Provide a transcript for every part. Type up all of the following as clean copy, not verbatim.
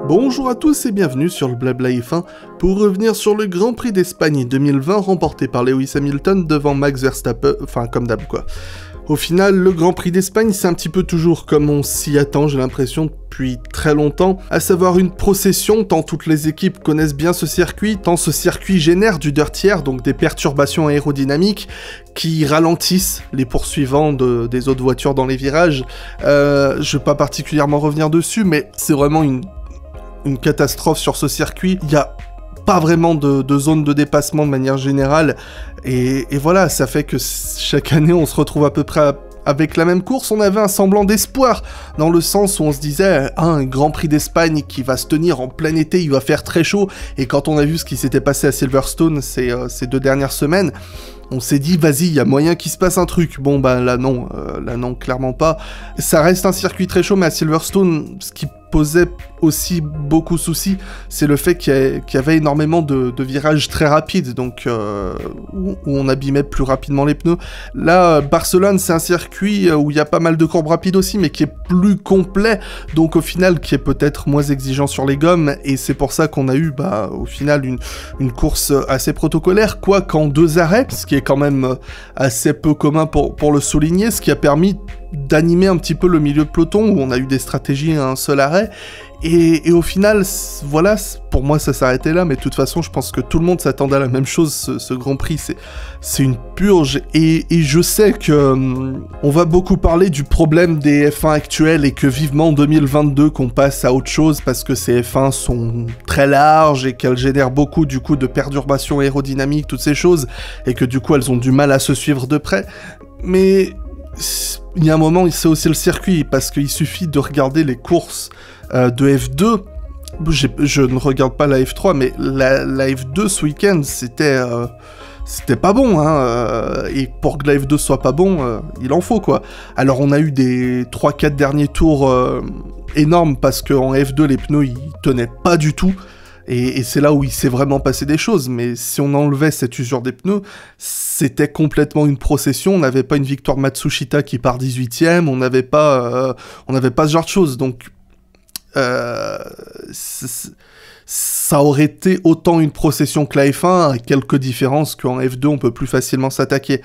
Bonjour à tous et bienvenue sur le Blabla F1 pour revenir sur le Grand Prix d'Espagne 2020 remporté par Lewis Hamilton devant Max Verstappen, enfin comme d'hab quoi. Au final, le Grand Prix d'Espagne c'est un petit peu toujours comme on s'y attend, j'ai l'impression depuis très longtemps, à savoir une procession tant toutes les équipes connaissent bien ce circuit, tant ce circuit génère du dirty air, donc des perturbations aérodynamiques qui ralentissent les poursuivants des autres voitures dans les virages. Je vais pas particulièrement revenir dessus, mais c'est vraiment une catastrophe sur ce circuit. Il n'y a pas vraiment de zone de dépassement de manière générale, et voilà, ça fait que chaque année on se retrouve à peu près avec la même course. On avait un semblant d'espoir, dans le sens où on se disait un Grand Prix d'Espagne qui va se tenir en plein été, il va faire très chaud, et quand on a vu ce qui s'était passé à Silverstone ces 2 dernières semaines, on s'est dit, vas-y, il y a moyen qu'il se passe un truc. Bon, bah là non, clairement pas. Ça reste un circuit très chaud, mais à Silverstone, ce qui posait aussi beaucoup de soucis, c'est le fait qu'il y avait énormément de virages très rapides, donc où on abîmait plus rapidement les pneus. Là, Barcelone, c'est un circuit où il y a pas mal de courbes rapides aussi, mais qui est plus complet, donc au final, qui est peut-être moins exigeant sur les gommes, et c'est pour ça qu'on a eu, au final, une course assez protocolaire, quoi qu'en 2 arrêts, ce qui est quand même assez peu commun pour le souligner, ce qui a permis d'animer un petit peu le milieu de peloton, où on a eu des stratégies à un seul arrêt, et au final, voilà, pour moi ça s'arrêtait là, mais de toute façon je pense que tout le monde s'attendait à la même chose, ce Grand Prix, c'est une purge, et je sais que on va beaucoup parler du problème des F1 actuels, et que vivement en 2022 qu'on passe à autre chose, parce que ces F1 sont très larges, et qu'elles génèrent beaucoup du coup de perturbations aérodynamiques, toutes ces choses, et que du coup elles ont du mal à se suivre de près, mais il y a un moment, c'est aussi le circuit, parce qu'il suffit de regarder les courses de F2. Je ne regarde pas la F3, mais la F2 ce week-end, c'était pas bon, hein, et pour que la F2 soit pas bon, il en faut, quoi. Alors on a eu des 3-4 derniers tours énormes, parce qu'en F2, les pneus, ils tenaient pas du tout, et c'est là où il s'est vraiment passé des choses, mais si on enlevait cette usure des pneus, c'était complètement une procession. On n'avait pas une victoire Matsushita qui part 18ème, on n'avait pas ce genre de choses, donc ça aurait été autant une procession que la F1, à quelques différences qu'en F2 on peut plus facilement s'attaquer.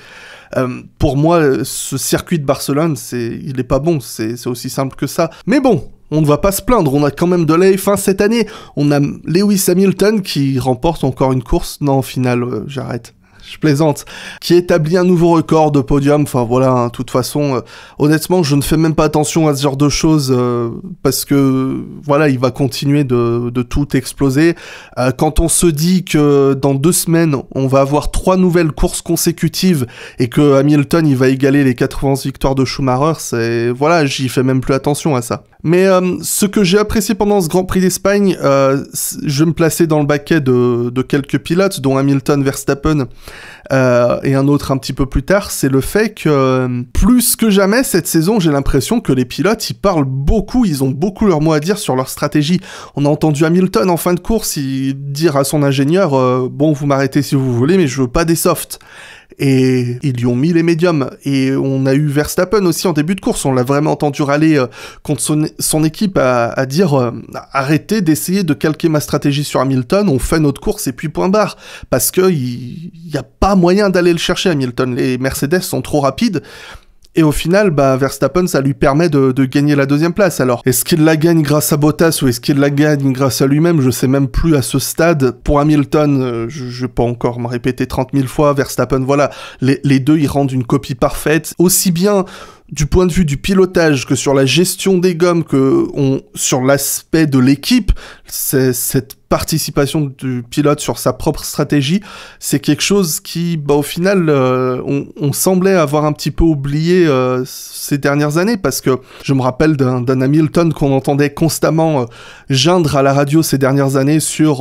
Pour moi, ce circuit de Barcelone, il est pas bon, c'est aussi simple que ça. Mais bon, on ne va pas se plaindre, on a quand même de la F1 cette année. On a Lewis Hamilton qui remporte encore une course. Non, au final, j'arrête. Je plaisante, qui établit un nouveau record de podium. Enfin voilà, hein, de toute façon, honnêtement, je ne fais même pas attention à ce genre de choses, parce que voilà, il va continuer de tout exploser. Quand on se dit que dans 2 semaines, on va avoir 3 nouvelles courses consécutives, et que Hamilton, il va égaler les 91 victoires de Schumacher, voilà, j'y fais même plus attention à ça. Mais ce que j'ai apprécié pendant ce Grand Prix d'Espagne, je vais me placer dans le baquet de quelques pilotes, dont Hamilton, Verstappen, et un autre un petit peu plus tard, c'est le fait que plus que jamais cette saison, j'ai l'impression que les pilotes, ils parlent beaucoup, ils ont beaucoup leur mot à dire sur leur stratégie. On a entendu Hamilton en fin de course dire à son ingénieur bon, vous m'arrêtez si vous voulez, mais je veux pas des softs. Et ils lui ont mis les médiums. Et on a eu Verstappen aussi en début de course, on l'a vraiment entendu râler contre son équipe à dire arrêtez d'essayer de calquer ma stratégie sur Hamilton, on fait notre course et puis point barre, parce que il y a pas moyen d'aller le chercher Hamilton, les Mercedes sont trop rapides. Et au final, Verstappen, ça lui permet de gagner la 2e place. Alors, est-ce qu'il la gagne grâce à Bottas ou est-ce qu'il la gagne grâce à lui-même? Je sais même plus à ce stade. Pour Hamilton, je vais pas encore me répéter 30 000 fois. Verstappen, voilà, les deux, ils rendent une copie parfaite. Aussi bien du point de vue du pilotage que sur la gestion des gommes, sur l'aspect de l'équipe, cette participation du pilote sur sa propre stratégie, c'est quelque chose qui, au final, on semblait avoir un petit peu oublié ces dernières années, parce que je me rappelle d'un Hamilton qu'on entendait constamment geindre à la radio ces dernières années sur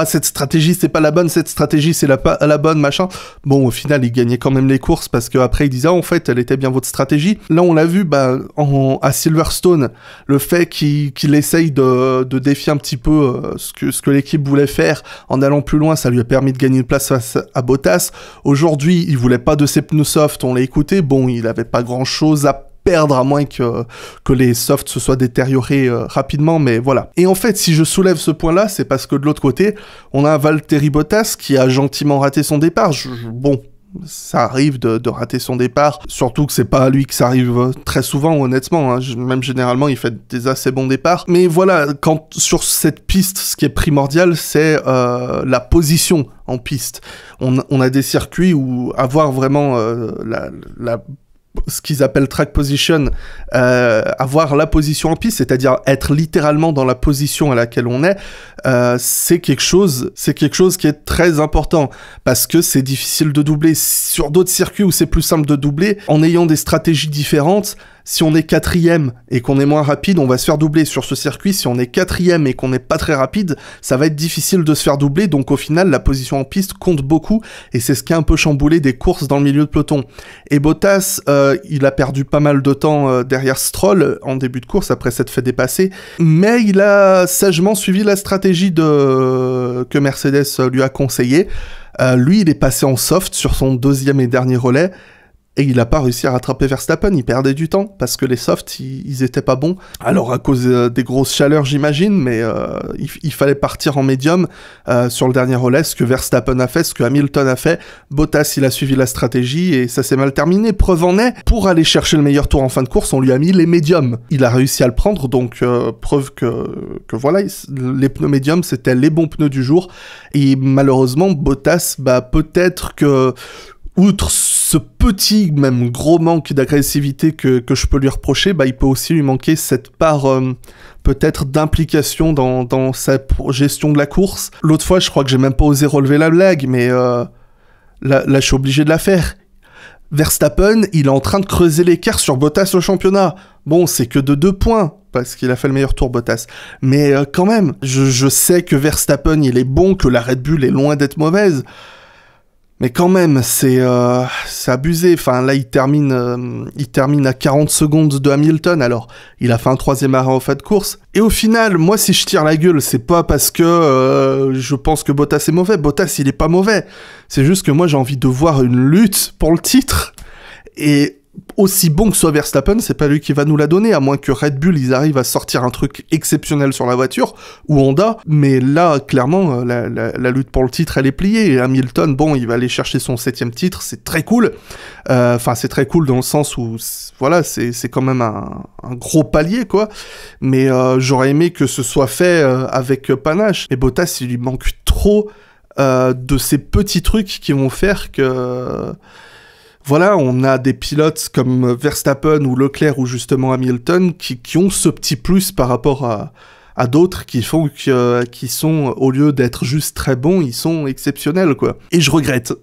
cette stratégie c'est pas la bonne, cette stratégie c'est la bonne, machin. Bon, au final, il gagnait quand même les courses, parce qu'après il disait en fait, elle était bien votre stratégie. Là, on l'a vu à Silverstone, le fait qu'il essaye de défier un petit peu ce que l'équipe voulait faire en allant plus loin, ça lui a permis de gagner une place face à Bottas. Aujourd'hui, il voulait pas de ses pneus soft, on l'a écouté, bon, il avait pas grand chose à perdre à moins que les softs se soient détériorés rapidement, mais voilà. Et en fait, si je soulève ce point-là, c'est parce que de l'autre côté, on a un Valtteri Bottas qui a gentiment raté son départ. Bon, ça arrive de rater son départ, surtout que c'est pas à lui que ça arrive très souvent, honnêtement, hein. Même généralement, il fait des assez bons départs. Mais voilà, quand sur cette piste, ce qui est primordial, c'est la position en piste. On a des circuits où avoir vraiment ce qu'ils appellent track position, avoir la position en piste, c'est-à-dire être littéralement dans la position à laquelle on est, c'est quelque chose qui est très important, parce que c'est difficile de doubler. Sur d'autres circuits où c'est plus simple de doubler, en ayant des stratégies différentes, si on est quatrième et qu'on est moins rapide, on va se faire doubler. Sur ce circuit, si on est quatrième et qu'on n'est pas très rapide, ça va être difficile de se faire doubler, donc au final, la position en piste compte beaucoup, et c'est ce qui a un peu chamboulé des courses dans le milieu de peloton. Et Bottas, il a perdu pas mal de temps derrière Stroll en début de course, après s'être fait dépasser, mais il a sagement suivi la stratégie que Mercedes lui a conseillé. Lui, il est passé en soft sur son deuxième et dernier relais, et il n'a pas réussi à rattraper Verstappen, il perdait du temps, parce que les softs, ils étaient pas bons. Alors, à cause des grosses chaleurs, j'imagine, mais il fallait partir en médium sur le dernier relais, ce que Verstappen a fait, ce que Hamilton a fait. Bottas, il a suivi la stratégie, et ça s'est mal terminé. Preuve en est, pour aller chercher le meilleur tour en fin de course, on lui a mis les médiums. Il a réussi à le prendre, donc preuve que voilà, les pneus médiums, c'était les bons pneus du jour. Et malheureusement, Bottas, peut-être que, outre ce petit, même gros manque d'agressivité que je peux lui reprocher, il peut aussi lui manquer cette part peut-être d'implication dans sa gestion de la course. L'autre fois, je crois que j'ai même pas osé relever la blague, mais là, je suis obligé de la faire. Verstappen, il est en train de creuser l'écart sur Bottas au championnat. Bon, c'est que de 2 points, parce qu'il a fait le meilleur tour, Bottas. Mais quand même, je sais que Verstappen, il est bon, que la Red Bull est loin d'être mauvaise. Mais quand même, c'est abusé. Enfin, là, il termine à 40 secondes de Hamilton. Alors, il a fait un 3e arrêt en fin de course. Et au final, moi, si je tire la gueule, c'est pas parce que je pense que Bottas est mauvais. Bottas, il est pas mauvais. C'est juste que moi, j'ai envie de voir une lutte pour le titre. Et aussi bon que soit Verstappen, c'est pas lui qui va nous la donner, à moins que Red Bull, ils arrivent à sortir un truc exceptionnel sur la voiture, ou Honda, mais là, clairement, la lutte pour le titre, elle est pliée, et Hamilton, bon, il va aller chercher son 7e titre, c'est très cool, enfin, c'est très cool dans le sens où, voilà, c'est quand même un gros palier, quoi, mais j'aurais aimé que ce soit fait avec panache, mais Bottas, il lui manque trop de ces petits trucs qui vont faire que... Voilà, on a des pilotes comme Verstappen ou Leclerc ou justement Hamilton qui ont ce petit plus par rapport à d'autres qui font qui sont, au lieu d'être juste très bons, ils sont exceptionnels, quoi. Et je regrette.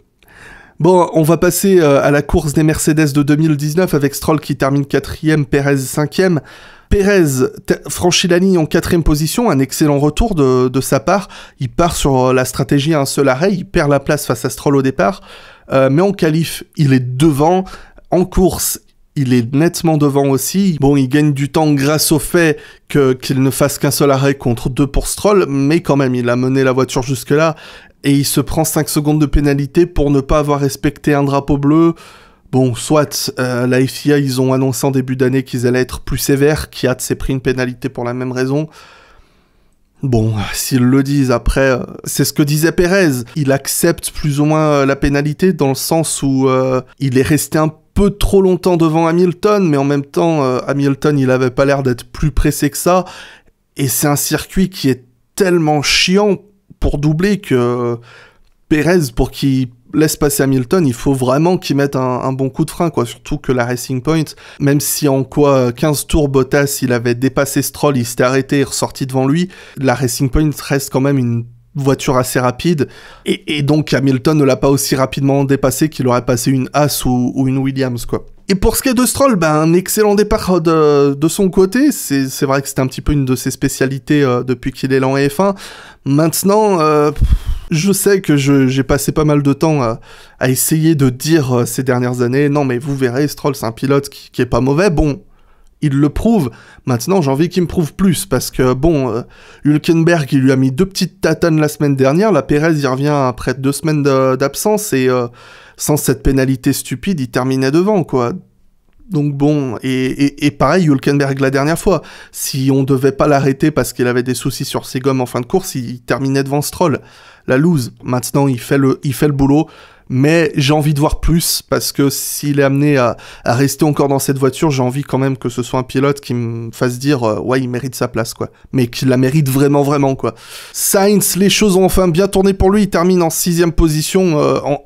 Bon, on va passer à la course des Mercedes de 2019 avec Stroll qui termine 4e, Perez 5e. Perez franchit la ligne en 4e position, un excellent retour de sa part. Il part sur la stratégie à un seul arrêt, il perd la place face à Stroll au départ. Mais en qualif, il est devant. En course, il est nettement devant aussi. Bon, il gagne du temps grâce au fait qu'il ne fasse qu'un seul arrêt contre 2 pour Stroll, mais quand même, il a mené la voiture jusque-là, et il se prend 5 secondes de pénalité pour ne pas avoir respecté un drapeau bleu. Bon, soit la FIA, ils ont annoncé en début d'année qu'ils allaient être plus sévères, Kvyat s'est pris une pénalité pour la même raison. Bon, s'ils le disent, après, c'est ce que disait Perez. Il accepte plus ou moins la pénalité dans le sens où il est resté un peu trop longtemps devant Hamilton, mais en même temps, Hamilton, il avait pas l'air d'être plus pressé que ça. Et c'est un circuit qui est tellement chiant pour doubler que Perez, pour qu'il laisse passer Hamilton, il faut vraiment qu'il mette un bon coup de frein, quoi. Surtout que la Racing Point, même si en 15 tours, Bottas, il avait dépassé Stroll, il s'était arrêté et ressorti devant lui, la Racing Point reste quand même une voiture assez rapide, et donc Hamilton ne l'a pas aussi rapidement dépassé qu'il aurait passé une Haas ou une Williams, quoi. Et pour ce qui est de Stroll, un excellent départ de son côté. C'est vrai que c'était un petit peu une de ses spécialités depuis qu'il est là en F1. Maintenant, je sais que j'ai passé pas mal de temps à essayer de dire ces dernières années, non mais vous verrez, Stroll c'est un pilote qui est pas mauvais. Bon, il le prouve. Maintenant, j'ai envie qu'il me prouve plus, parce que bon, Hülkenberg, il lui a mis 2 petites tatanes la semaine dernière. La Perez, il revient après 2 semaines d'absence, et sans cette pénalité stupide, il terminait devant, quoi. Donc bon, et pareil, Hülkenberg la dernière fois, si on devait pas l'arrêter parce qu'il avait des soucis sur ses gommes en fin de course, il terminait devant Stroll. La loose. Maintenant, il fait le boulot. Mais j'ai envie de voir plus, parce que s'il est amené à rester encore dans cette voiture, j'ai envie quand même que ce soit un pilote qui me fasse dire ouais, il mérite sa place, quoi. Mais qu'il la mérite vraiment, vraiment, quoi. Sainz, les choses ont enfin bien tourné pour lui, il termine en 6ème position,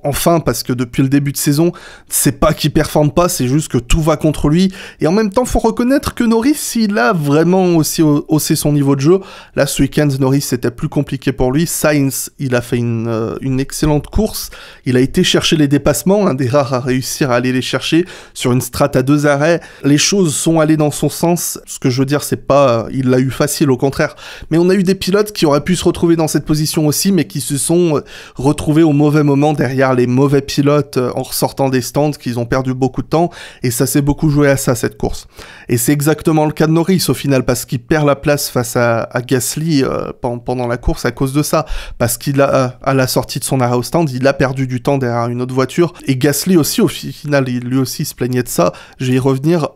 enfin, parce que depuis le début de saison, c'est pas qu'il performe pas, c'est juste que tout va contre lui. Et en même temps, faut reconnaître que Norris, il a vraiment aussi haussé son niveau de jeu. Là, ce week-end, Norris, c'était plus compliqué pour lui. Sainz, il a fait une excellente course. Il a été chercher les dépassements, un des rares à réussir à aller les chercher sur une strat à 2 arrêts. Les choses sont allées dans son sens. Ce que je veux dire, c'est pas il l'a eu facile, au contraire. Mais on a eu des pilotes qui auraient pu se retrouver dans cette position aussi, mais qui se sont retrouvés au mauvais moment derrière les mauvais pilotes en ressortant des stands, qu'ils ont perdu beaucoup de temps. Et ça s'est beaucoup joué à ça, cette course. Et c'est exactement le cas de Norris au final, parce qu'il perd la place face à Gasly pendant la course à cause de ça. Parce qu'il a, à la sortie de son arrêt au stand, il a perdu du temps derrière une autre voiture, et Gasly aussi, au final, lui aussi se plaignait de ça, je vais y revenir.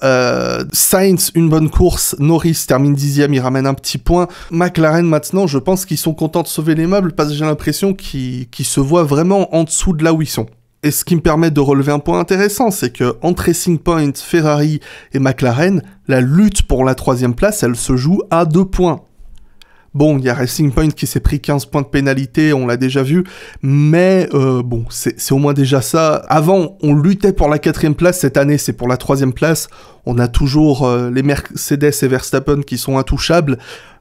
Sainz, une bonne course, Norris termine 10ème, il ramène un petit point. McLaren, maintenant, je pense qu'ils sont contents de sauver les meubles, parce que j'ai l'impression qu'ils se voient vraiment en dessous de là où ils sont. Et ce qui me permet de relever un point intéressant, c'est que entre Racing Point, Ferrari et McLaren, la lutte pour la 3ème place, elle se joue à 2 points. Bon, il y a Racing Point qui s'est pris 15 points de pénalité, on l'a déjà vu, mais bon, c'est au moins déjà ça. Avant, on luttait pour la 4ème place, cette année c'est pour la 3ème place. On a toujours les Mercedes et Verstappen qui sont intouchables,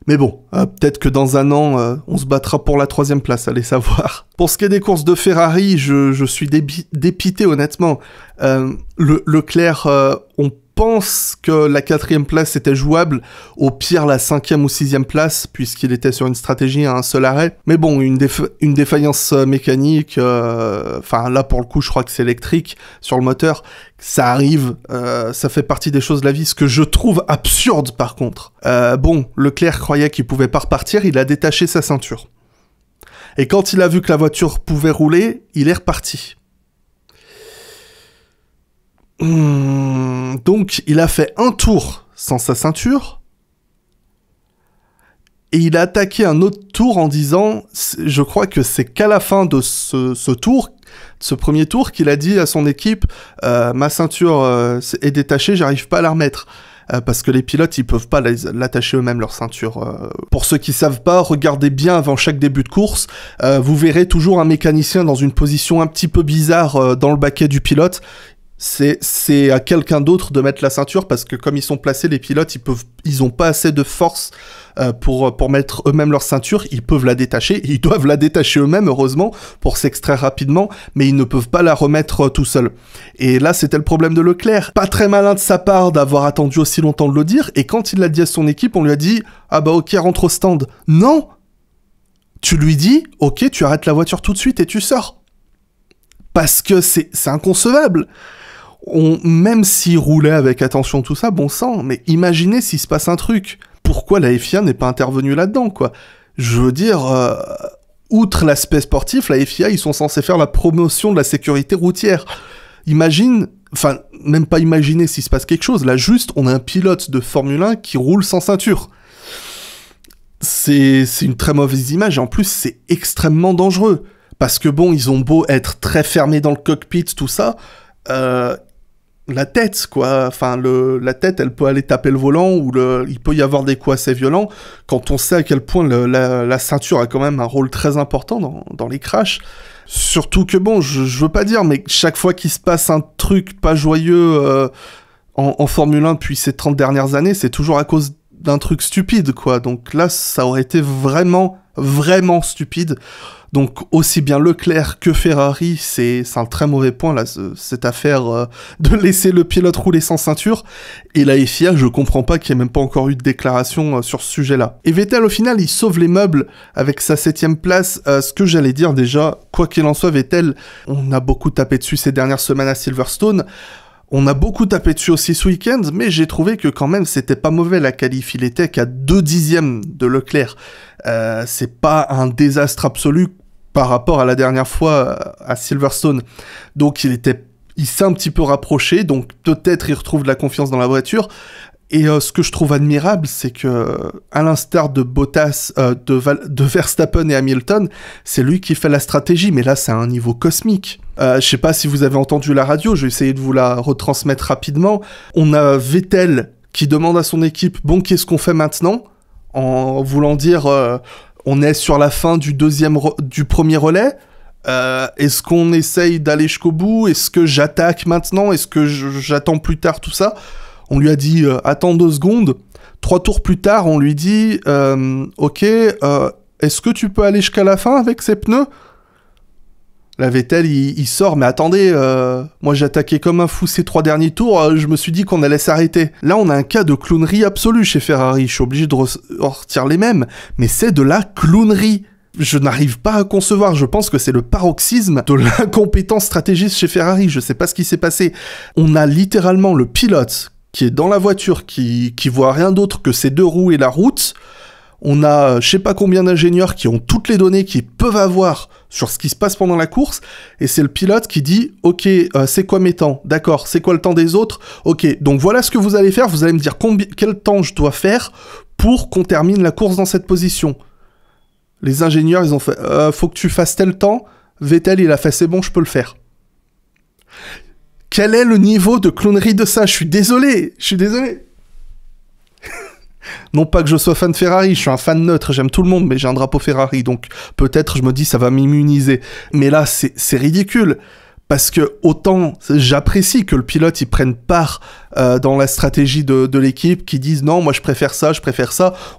mais bon, peut-être que dans un an, on se battra pour la 3ème place, allez savoir. Pour ce qui est des courses de Ferrari, je suis dépité honnêtement. Leclerc, on pense que la 4ème place était jouable, au pire la 5ème ou 6ème place, puisqu'il était sur une stratégie à un seul arrêt. Mais bon, une défaillance mécanique, enfin là pour le coup je crois que c'est électrique sur le moteur, ça arrive, ça fait partie des choses de la vie. Ce que je trouve absurde par contre, bon, Leclerc croyait qu'il pouvait pas repartir, il a détaché sa ceinture. Et quand il a vu que la voiture pouvait rouler, il est reparti. Donc, il a fait un tour sans sa ceinture, et il a attaqué un autre tour en disant, je crois que c'est qu'à la fin de ce tour, ce premier tour, qu'il a dit à son équipe, ma ceinture est détachée, j'arrive pas à la remettre. Parce que les pilotes, ils peuvent pas l'attacher eux-mêmes leur ceinture. Pour ceux qui savent pas, regardez bien avant chaque début de course, vous verrez toujours un mécanicien dans une position un petit peu bizarre dans le baquet du pilote. C'est à quelqu'un d'autre de mettre la ceinture, parce que comme ils sont placés, les pilotes, ils ont pas assez de force pour mettre eux-mêmes leur ceinture. Ils peuvent la détacher, ils doivent la détacher eux-mêmes, heureusement, pour s'extraire rapidement, mais ils ne peuvent pas la remettre tout seuls. Et là, c'était le problème de Leclerc. Pas très malin de sa part d'avoir attendu aussi longtemps de le dire, et quand il l'a dit à son équipe, on lui a dit « Ah bah ok, rentre au stand ». Non! Tu lui dis « Ok, tu arrêtes la voiture tout de suite et tu sors ». Parce que c'est inconcevable. Même s'il roulait avec attention tout ça, bon sang, mais imaginez s'il se passe un truc. Pourquoi la FIA n'est pas intervenue là-dedans, quoi? Je veux dire, outre l'aspect sportif, la FIA, ils sont censés faire la promotion de la sécurité routière. Imagine, enfin, même pas imaginer s'il se passe quelque chose, là juste, on a un pilote de Formule 1 qui roule sans ceinture. C'est une très mauvaise image, et en plus, c'est extrêmement dangereux. Parce que bon, ils ont beau être très fermés dans le cockpit, tout ça, la tête, quoi. Enfin, la tête, elle peut aller taper le volant, ou il peut y avoir des coups assez violents, quand on sait à quel point la ceinture a quand même un rôle très important dans les crashs. Surtout que bon, je veux pas dire, mais chaque fois qu'il se passe un truc pas joyeux en Formule 1 depuis ces 30 dernières années, c'est toujours à cause d'un truc stupide, quoi. Donc là, ça aurait été vraiment, vraiment stupide. Donc aussi bien Leclerc que Ferrari, c'est un très mauvais point là, cette affaire de laisser le pilote rouler sans ceinture. Et la FIA, je comprends pas qu'il n'y ait même pas encore eu de déclaration sur ce sujet-là. Et Vettel, au final, il sauve les meubles avec sa 7ème place. Ce que j'allais dire déjà, quoi qu'il en soit, Vettel, on a beaucoup tapé dessus ces dernières semaines à Silverstone. On a beaucoup tapé dessus aussi ce week-end, mais j'ai trouvé que quand même c'était pas mauvais la qualif. Il était qu'à 2 dixièmes de Leclerc. C'est pas un désastre absolu par rapport à la dernière fois à Silverstone. Donc il il s'est un petit peu rapproché, donc peut-être il retrouve de la confiance dans la voiture. Et ce que je trouve admirable, c'est que, à l'instar de Bottas, de Verstappen et Hamilton, c'est lui qui fait la stratégie, mais là c'est à un niveau cosmique. Je sais pas si vous avez entendu la radio, je vais essayer de vous la retransmettre rapidement. On a Vettel qui demande à son équipe, bon, qu'est-ce qu'on fait maintenant? En voulant dire, on est sur la fin du premier relais. Est-ce qu'on essaye d'aller jusqu'au bout? Est-ce que j'attaque maintenant? Est-ce que j'attends plus tard? Tout ça. On lui a dit, attends 2 secondes. 3 tours plus tard, on lui dit, ok, est-ce que tu peux aller jusqu'à la fin avec ces pneus? La Vettel, il sort, mais attendez, moi j'ai attaqué comme un fou ces 3 derniers tours, je me suis dit qu'on allait s'arrêter. Là, on a un cas de clownerie absolue chez Ferrari, je suis obligé de ressortir les mêmes, mais c'est de la clownerie. Je n'arrive pas à concevoir, je pense que c'est le paroxysme de l'incompétence stratégiste chez Ferrari, je sais pas ce qui s'est passé. On a littéralement le pilote qui est dans la voiture, qui voit rien d'autre que ses 2 roues et la route. On a je sais pas combien d'ingénieurs qui ont toutes les données qu'ils peuvent avoir sur ce qui se passe pendant la course, et c'est le pilote qui dit « Ok, c'est quoi mes temps? D'accord, c'est quoi le temps des autres? Ok, donc voilà ce que vous allez faire, vous allez me dire quel temps je dois faire pour qu'on termine la course dans cette position. » Les ingénieurs, ils ont fait « Faut que tu fasses tel temps. » Vettel, il a fait « C'est bon, je peux le faire. » Quel est le niveau de clownerie de ça? Je suis désolé. Non pas que je sois fan de Ferrari, je suis un fan neutre, j'aime tout le monde, mais j'ai un drapeau Ferrari, donc peut-être je me dis ça va m'immuniser. Mais là, c'est ridicule, parce que autant j'apprécie que le pilote il prenne part dans la stratégie de l'équipe, qui disent non, moi je préfère ça.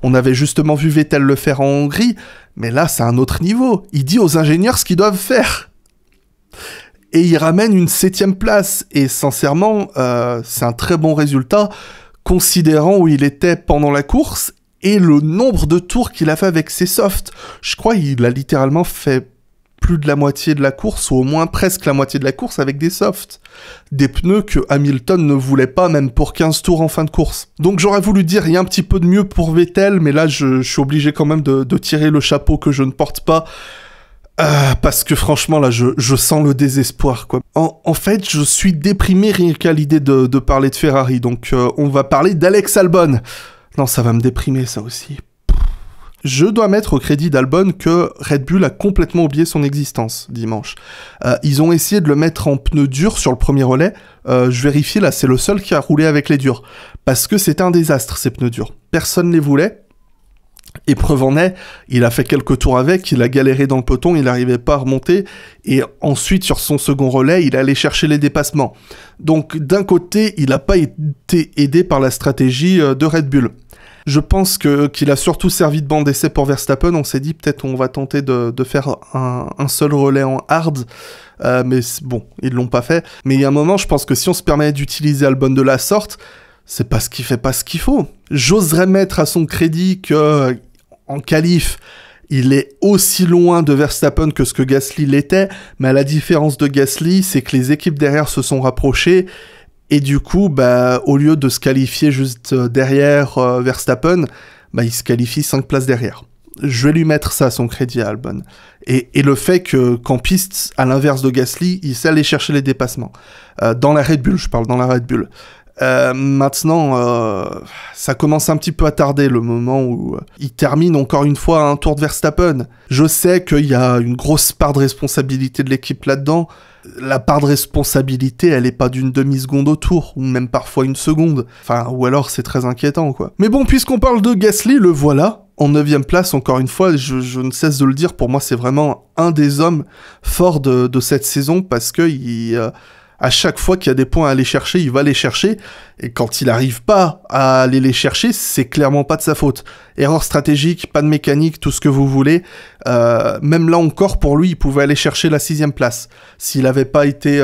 On avait justement vu Vettel le faire en Hongrie, mais là c'est un autre niveau. Il dit aux ingénieurs ce qu'ils doivent faire. Et il ramène une 7e place. Et sincèrement, c'est un très bon résultat, considérant où il était pendant la course et le nombre de tours qu'il a fait avec ses softs. Je crois qu'il a littéralement fait plus de la moitié de la course, ou au moins presque la moitié de la course avec des softs. Des pneus que Hamilton ne voulait pas, même pour 15 tours en fin de course. Donc j'aurais voulu dire, il y a un petit peu de mieux pour Vettel, mais là je suis obligé quand même de tirer le chapeau que je ne porte pas. Parce que franchement là je sens le désespoir quoi. En fait je suis déprimé rien qu'à l'idée de parler de Ferrari, donc on va parler d'Alex Albon. Non, ça va me déprimer ça aussi. Je dois mettre au crédit d'Albon que Red Bull a complètement oublié son existence dimanche. Ils ont essayé de le mettre en pneus durs sur le premier relais. Je vérifie là, c'est le seul qui a roulé avec les durs, parce que c'était un désastre ces pneus durs. Personne ne les voulait. Et preuve en est, il a fait quelques tours avec, il a galéré dans le peloton, il n'arrivait pas à remonter, et ensuite sur son second relais, il allait chercher les dépassements. Donc d'un côté, il n'a pas été aidé par la stratégie de Red Bull. Je pense qu'il a surtout servi de banc d'essai pour Verstappen. On s'est dit peut-être on va tenter de faire un seul relais en hard, mais bon, ils l'ont pas fait. Mais il y a un moment, je pense que si on se permet d'utiliser Albon de la sorte, c'est parce qu'il fait pas ce qu'il faut. J'oserais mettre à son crédit que en qualif, il est aussi loin de Verstappen que ce que Gasly l'était, mais à la différence de Gasly, c'est que les équipes derrière se sont rapprochées, et du coup, au lieu de se qualifier juste derrière Verstappen, il se qualifie 5 places derrière. Je vais lui mettre ça à son crédit à Albon. Et le fait qu'en piste, à l'inverse de Gasly, il sait aller chercher les dépassements. Dans la Red Bull, je parle dans la Red Bull. Maintenant, ça commence un petit peu à tarder le moment où il termine encore une fois un tour de Verstappen. Je sais qu'il y a une grosse part de responsabilité de l'équipe là-dedans. La part de responsabilité, elle est pas d'une demi-seconde au tour, ou même parfois une seconde. Enfin, ou alors c'est très inquiétant, quoi. Mais bon, puisqu'on parle de Gasly, le voilà, en 9ème place, encore une fois, je ne cesse de le dire, pour moi c'est vraiment un des hommes forts de cette saison, parce que à chaque fois qu'il y a des points à aller chercher, il va les chercher, et quand il n'arrive pas à aller les chercher, c'est clairement pas de sa faute. Erreur stratégique, pas de mécanique, tout ce que vous voulez. Même là encore, pour lui, il pouvait aller chercher la 6ème place. S'il n'avait pas été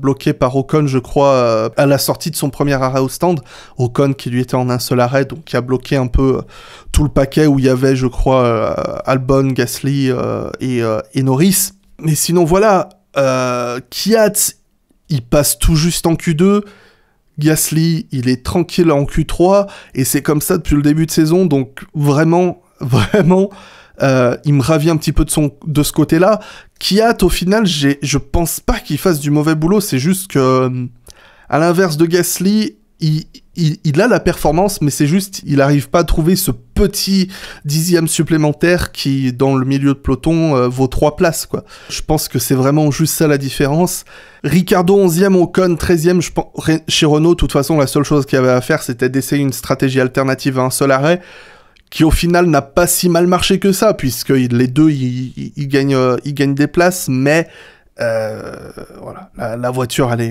bloqué par Ocon, je crois, à la sortie de son premier arrêt au stand, Ocon qui lui était en un seul arrêt, donc qui a bloqué un peu tout le paquet où il y avait, je crois, Albon, Gasly et Norris. Mais sinon, voilà, Kvyat, il passe tout juste en Q2, Gasly, il est tranquille en Q3, et c'est comme ça depuis le début de saison, donc vraiment, il me ravit un petit peu de ce côté-là. Kvyat, au final, je pense pas qu'il fasse du mauvais boulot, c'est juste que, à l'inverse de Gasly, il a la performance, mais c'est juste, il arrive pas à trouver ce petit dixième supplémentaire qui, dans le milieu de peloton, vaut 3 places, quoi. Je pense que c'est vraiment juste ça la différence. Ricciardo 11e, Ocon 13e, je pense, chez Renault, de toute façon, la seule chose qu'il y avait à faire, c'était d'essayer une stratégie alternative à un seul arrêt, qui au final n'a pas si mal marché que ça, puisque les deux, ils gagnent des places, mais voilà, la voiture, elle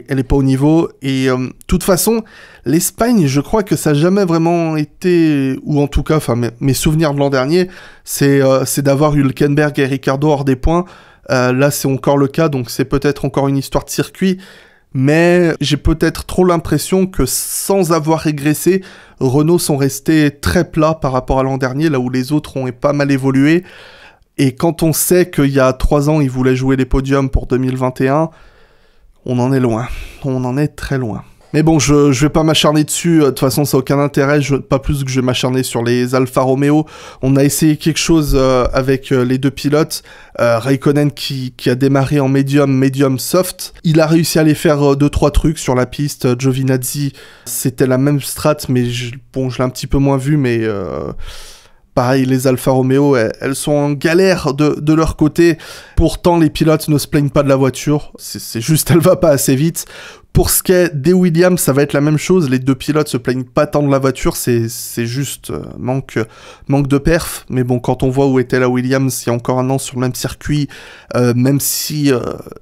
est pas au niveau. Et de toute façon, l'Espagne, je crois que ça n'a jamais vraiment été, ou en tout cas, enfin mes souvenirs de l'an dernier, c'est d'avoir eu Hülkenberg et Ricciardo hors des points. Là, c'est encore le cas, donc c'est peut-être encore une histoire de circuit. Mais j'ai peut-être trop l'impression que sans avoir régressé, Renault sont restés très plats par rapport à l'an dernier, là où les autres ont pas mal évolué. Et quand on sait qu'il y a 3 ans, ils voulaient jouer les podiums pour 2021, on en est loin. On en est très loin. Mais bon, je vais pas m'acharner dessus, de toute façon ça n'a aucun intérêt, pas plus que je vais m'acharner sur les Alfa Romeo. On a essayé quelque chose avec les deux pilotes, Raikkonen qui a démarré en medium soft. Il a réussi à aller faire 2-3 trucs sur la piste, Giovinazzi c'était la même strat, mais je l'ai un petit peu moins vu, mais... Pareil, les Alfa Romeo, elles sont en galère de leur côté. Pourtant, les pilotes ne se plaignent pas de la voiture. C'est juste, elle va pas assez vite. Pour ce qui est des Williams, ça va être la même chose. Les deux pilotes se plaignent pas tant de la voiture. C'est juste manque de perf. Mais bon, quand on voit où était la Williams il y a encore un an sur le même circuit, même si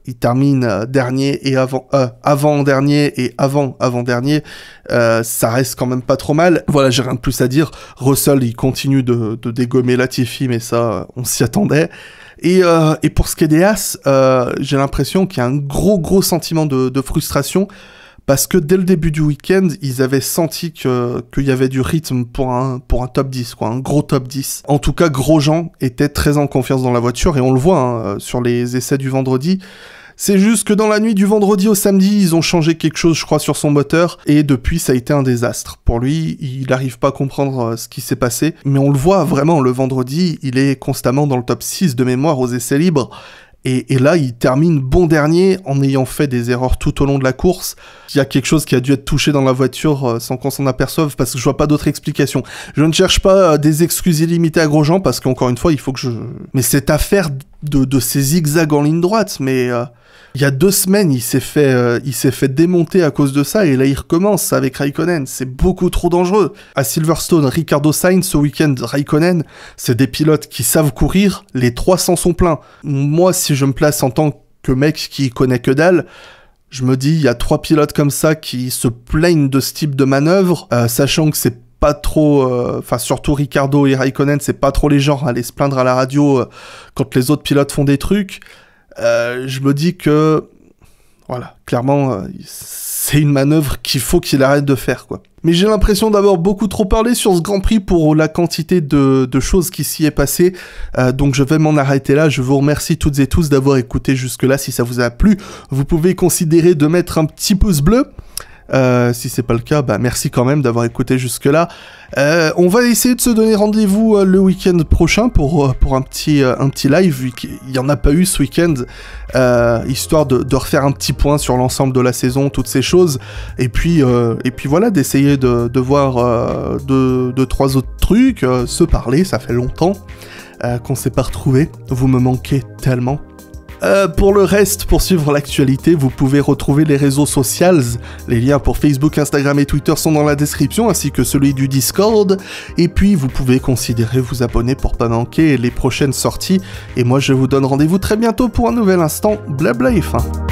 il termine dernier et avant-dernier et avant-avant-dernier, ça reste quand même pas trop mal. Voilà, j'ai rien de plus à dire. Russell, il continue de dégommer Latifi, mais ça, on s'y attendait. Et pour ce qui est des As, j'ai l'impression qu'il y a un gros sentiment de frustration, parce que dès le début du week-end, ils avaient senti qu'il y avait du rythme pour un top 10, quoi, un gros top 10. En tout cas, Grosjean était très en confiance dans la voiture, et on le voit sur les essais du vendredi. C'est juste que dans la nuit du vendredi au samedi, ils ont changé quelque chose, je crois, sur son moteur, et depuis, ça a été un désastre. Pour lui, il n'arrive pas à comprendre ce qui s'est passé, mais on le voit vraiment, le vendredi, il est constamment dans le top 6 de mémoire aux essais libres, et là, il termine bon dernier en ayant fait des erreurs tout au long de la course. Il y a quelque chose qui a dû être touché dans la voiture sans qu'on s'en aperçoive, parce que je vois pas d'autre explication. Je ne cherche pas des excuses illimitées à Grosjean, parce qu'encore une fois, il faut que je... Mais cette affaire de ces zigzags en ligne droite, mais... Il y a 2 semaines, il s'est fait démonter à cause de ça, et là il recommence avec Raikkonen. C'est beaucoup trop dangereux. À Silverstone, Ricardo Sainz, ce week-end, Raikkonen, c'est des pilotes qui savent courir, les 300 sont pleins. Moi, si je me place en tant que mec qui connaît que dalle, je me dis, il y a 3 pilotes comme ça qui se plaignent de ce type de manœuvre, sachant que c'est pas trop, enfin surtout Ricardo et Raikkonen, c'est pas trop les genres à aller se plaindre à la radio quand les autres pilotes font des trucs. Je me dis que, voilà, clairement, c'est une manœuvre qu'il faut qu'il arrête de faire, quoi. Mais j'ai l'impression d'avoir beaucoup trop parlé sur ce Grand Prix pour la quantité de choses qui s'y est passé, donc je vais m'en arrêter là. Je vous remercie toutes et tous d'avoir écouté jusque-là. Si ça vous a plu, vous pouvez considérer de mettre un petit pouce bleu. Si c'est pas le cas, bah merci quand même d'avoir écouté jusque-là. On va essayer de se donner rendez-vous le week-end prochain pour un petit live, vu qu'il y en a pas eu ce week-end, histoire de refaire un petit point sur l'ensemble de la saison, toutes ces choses, et puis voilà, d'essayer de voir 2-3 autres trucs, se parler. Ça fait longtemps qu'on s'est pas retrouvés, vous me manquez tellement. Pour le reste, pour suivre l'actualité, vous pouvez retrouver les réseaux sociaux. Les liens pour Facebook, Instagram et Twitter sont dans la description, ainsi que celui du Discord. Et puis, vous pouvez considérer vous abonner pour pas manquer les prochaines sorties. Et moi, je vous donne rendez-vous très bientôt pour un nouvel instant Blabla F1.